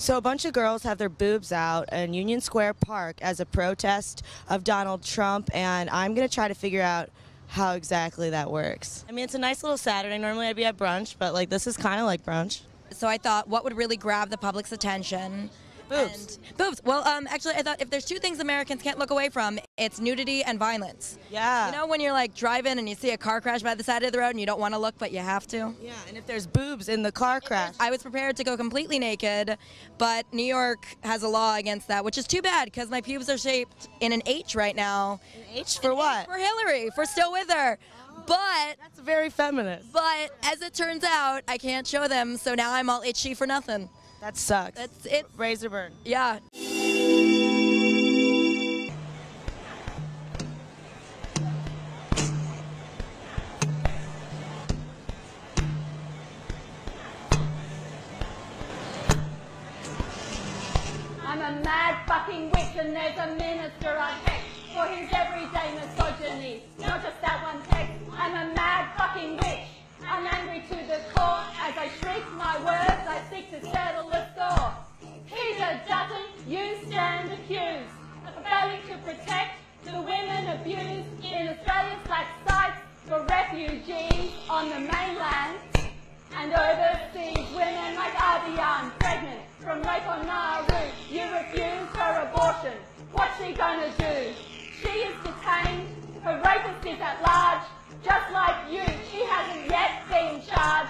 So a bunch of girls have their boobs out in Union Square Park as a protest of Donald Trump, and I'm going to try to figure out how exactly that works. I mean, it's a nice little Saturday. Normally I'd be at brunch, but like this is kind of like brunch. So I thought, what would really grab the public's attention? Boobs. Boobs. Well, actually, I thought if there's two things Americans can't look away from, it's nudity and violence. Yeah. You know, when you're like driving and you see a car crash by the side of the road and you don't want to look, but you have to? Yeah, and if there's boobs in the car crash. I was prepared to go completely naked, but New York has a law against that, which is too bad because my pubes are shaped in an H right now. An H for what? For Hillary, for still with her. But that's very feminist. But as it turns out, I can't show them, so now I'm all itchy for nothing. That sucks. That's it. Razor burn. Yeah. I'm a mad fucking witch and there's a minister I hate for his everyday misogyny. Not just that one text. I'm a mad fucking witch. I'm angry to the core. As I shriek my words, I seek to settle the score. Peter Dutton, you stand accused of failing to protect the women abused in Australia's black sites for refugees on the mainland and overseas women like Ardian, pregnant from rape on Nauru. You refuse her abortion. What's she gonna do? She is detained. Her rapist is at large. Just like you, she hasn't yet been charged.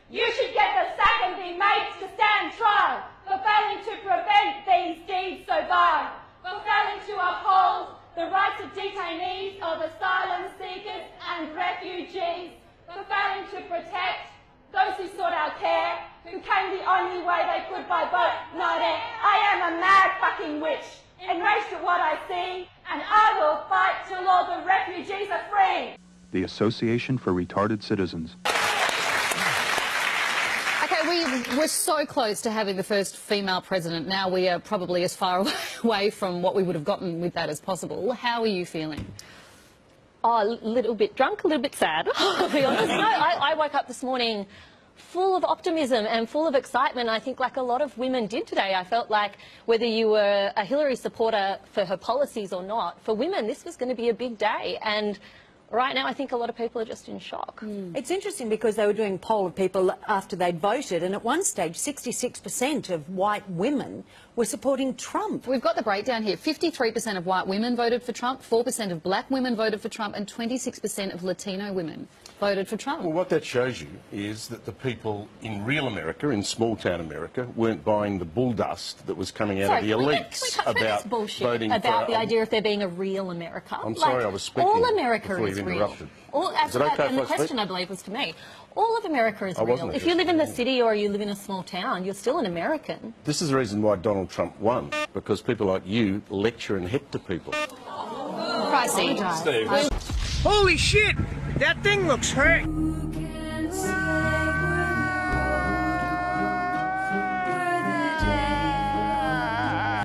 You should get the sack and be made to stand trial for failing to prevent these deeds so vile, for failing to uphold the rights of detainees, of asylum seekers and refugees, for failing to protect those who sought our care, who came the only way they could by boat, not air. I am a mad fucking witch, enraged at what I see, and I will fight till all the refugees are free. The Association for Retarded Citizens. Okay, we were so close to having the first female president. Now we are probably as far away from what we would have gotten with that as possible. How are you feeling? Oh, a little bit drunk, a little bit sad, I'll be honest. No, I woke up this morning full of optimism and full of excitement. I think like a lot of women did today. I felt like whether you were a Hillary supporter for her policies or not, for women this was going to be a big day. And right now, I think a lot of people are just in shock. It's interesting because they were doing a poll of people after they'd voted, and at one stage, 66% of white women were supporting Trump. We've got the breakdown here. 53% of white women voted for Trump, 4% of black women voted for Trump, and 26% of Latino women voted for Trump. Well, what that shows you is that the people in real America, in small-town America, weren't buying the bull dust that was coming out of the elites about voting about the idea of there being a real America. I'm sorry, I was speaking all America before is you've real. interrupted. Is it okay and the question, I believe, was to me. All of America is real. If you live in the city or you live in a small town, you're still an American. This is the reason why Donald Trump won, because people like you lecture and hector people. Pricey. Steve. Holy shit! That thing looks hurt!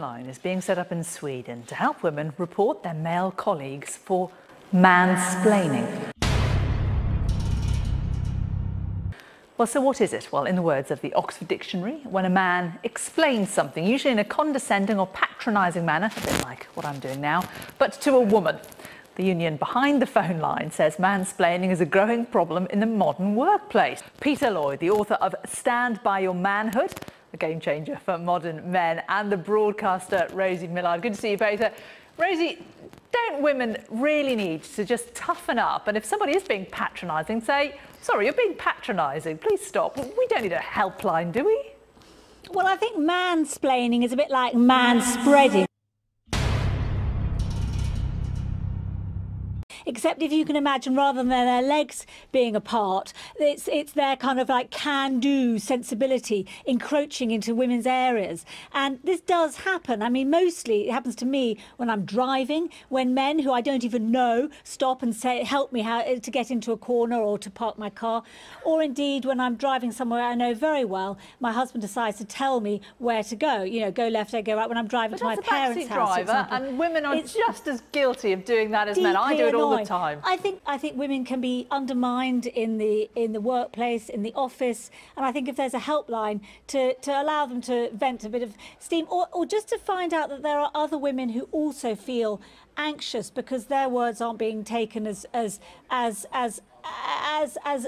Line is being set up in Sweden to help women report their male colleagues for mansplaining. Well, so what is it? Well, in the words of the Oxford Dictionary, when a man explains something, usually in a condescending or patronising manner, a bit like what I'm doing now, but to a woman. The union behind the phone line says mansplaining is a growing problem in the modern workplace. Peter Lloyd, the author of Stand By Your Manhood, a game changer for modern men, and the broadcaster Rosie Millard. Good to see you both. Rosie, don't women really need to just toughen up? And if somebody is being patronising, say, sorry, you're being patronising, please stop. We don't need a helpline, do we? Well, I think mansplaining is a bit like manspreading. Except if you can imagine, rather than their legs being apart, it's their kind of like can-do sensibility encroaching into women's areas. And this does happen. I mean, mostly it happens to me when I'm driving, when men who I don't even know stop and say, help me how to get into a corner or to park my car. Or indeed, when I'm driving somewhere I know very well, my husband decides to tell me where to go. You know, go left, go right when I'm driving to my parents' house. Driver, and women are just as guilty of doing that as men. I do it all the time. I think women can be undermined in the workplace, in the office, and I think if there's a helpline to allow them to vent a bit of steam, or just to find out that there are other women who also feel anxious because their words aren't being taken as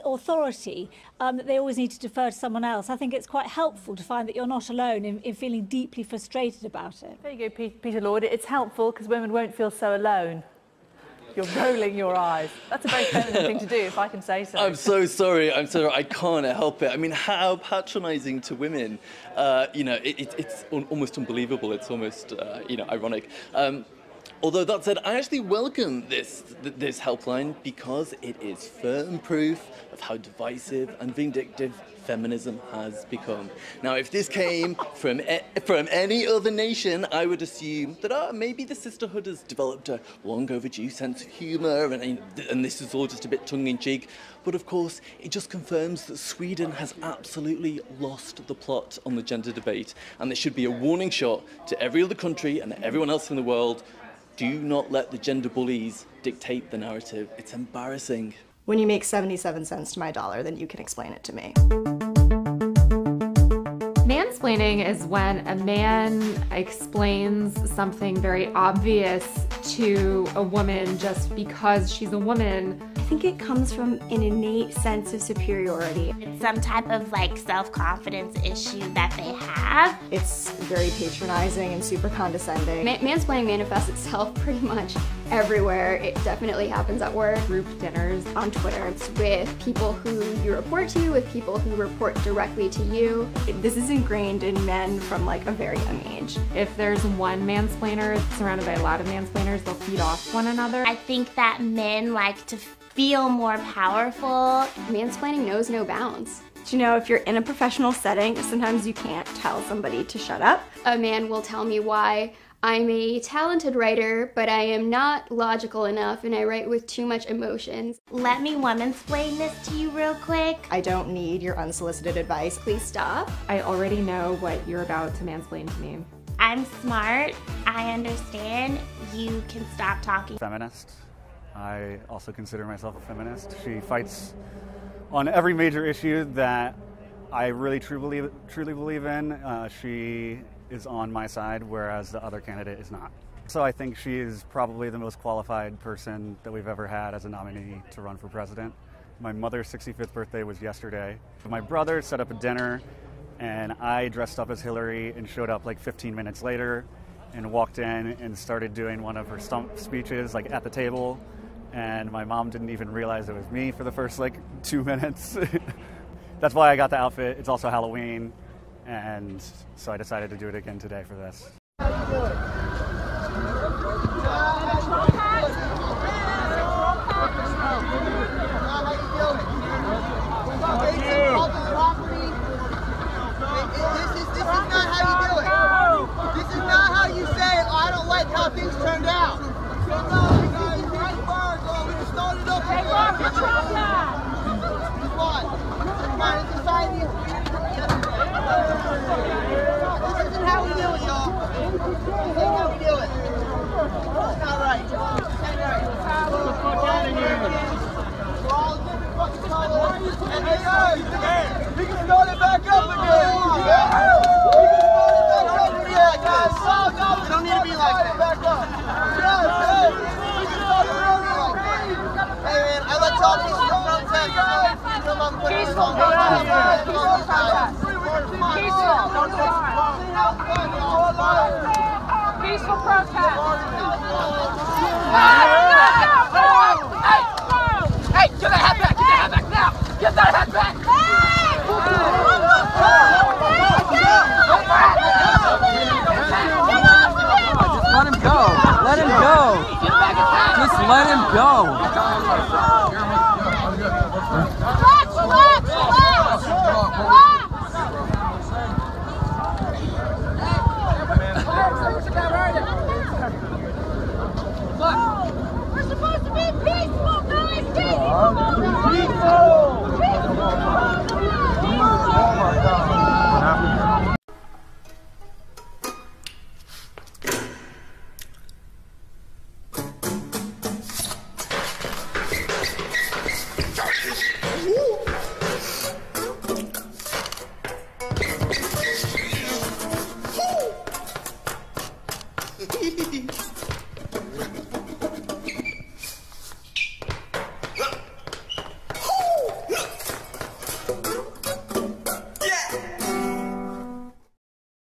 authority, that they always need to defer to someone else. I think it's quite helpful to find that you're not alone in feeling deeply frustrated about it. There you go, Peter Lord. It's helpful because women won't feel so alone. You're rolling your eyes. That's a very feminine thing to do, if I can say so. I'm so sorry. I'm sorry. I can't help it. I mean, how patronising to women. You know, it's almost unbelievable. It's almost, you know, ironic. Although that said, I actually welcome this helpline because it is firm proof of how divisive and vindictive feminism has become. Now, if this came from any other nation, I would assume that maybe the sisterhood has developed a long overdue sense of humour and this is all just a bit tongue-in-cheek. But of course, it just confirms that Sweden has absolutely lost the plot on the gender debate, and there should be a warning shot to every other country and everyone else in the world. Do not let the gender bullies dictate the narrative. It's embarrassing. When you make 77 cents to my dollar, then you can explain it to me. Mansplaining is when a man explains something very obvious to a woman just because she's a woman. I think it comes from an innate sense of superiority. It's some type of like self-confidence issue that they have. It's very patronizing and super condescending. Mansplaining manifests itself pretty much everywhere. It definitely happens at work, group dinners, on Twitter. It's with people who you report to, with people who report directly to you. This is ingrained in men from like a very young age. If there's one mansplainer surrounded by a lot of mansplainers, they'll feed off one another. I think that men like to feel more powerful. Mansplaining knows no bounds. You know, if you're in a professional setting, sometimes you can't tell somebody to shut up. A man will tell me why I'm a talented writer, but I am not logical enough and I write with too much emotions. Let me womansplain this to you real quick. I don't need your unsolicited advice. Please stop. I already know what you're about to mansplain to me. I'm smart. I understand. You can stop talking. Feminist. I also consider myself a feminist. She fights on every major issue that I really truly believe in. She is on my side, whereas the other candidate is not. So I think she is probably the most qualified person that we've ever had as a nominee to run for president. My mother's 65th birthday was yesterday. My brother set up a dinner and I dressed up as Hillary and showed up like 15 minutes later and walked in and started doing one of her stump speeches like at the table, and my mom didn't even realize it was me for the first like 2 minutes. That's why I got the outfit. It's also Halloween. And so I decided to do it again today for this. This is not how you do it. This is not how you say, oh, I don't like how things turned out. We just started up. Take off your trumpet. Come on, it's society. This isn't how we do it, y'all. This ain't how we do it. It's not right. This ain't right. Get the fuck out of here. We're all different fucking colors. And we can start it back up again. We can start it back up again, guys. You don't need to be like that. Back up. Yes, we can start it over. Hey, man, I let y'all pieces of protest come up and put it on. Peaceful protest. Hey, get that hat back! Get that hat back now! Get that hat back! Just let him go. Let him go. Just let him go. Relax, relax, relax! Relax! We're supposed to be peaceful, guys! Peaceful!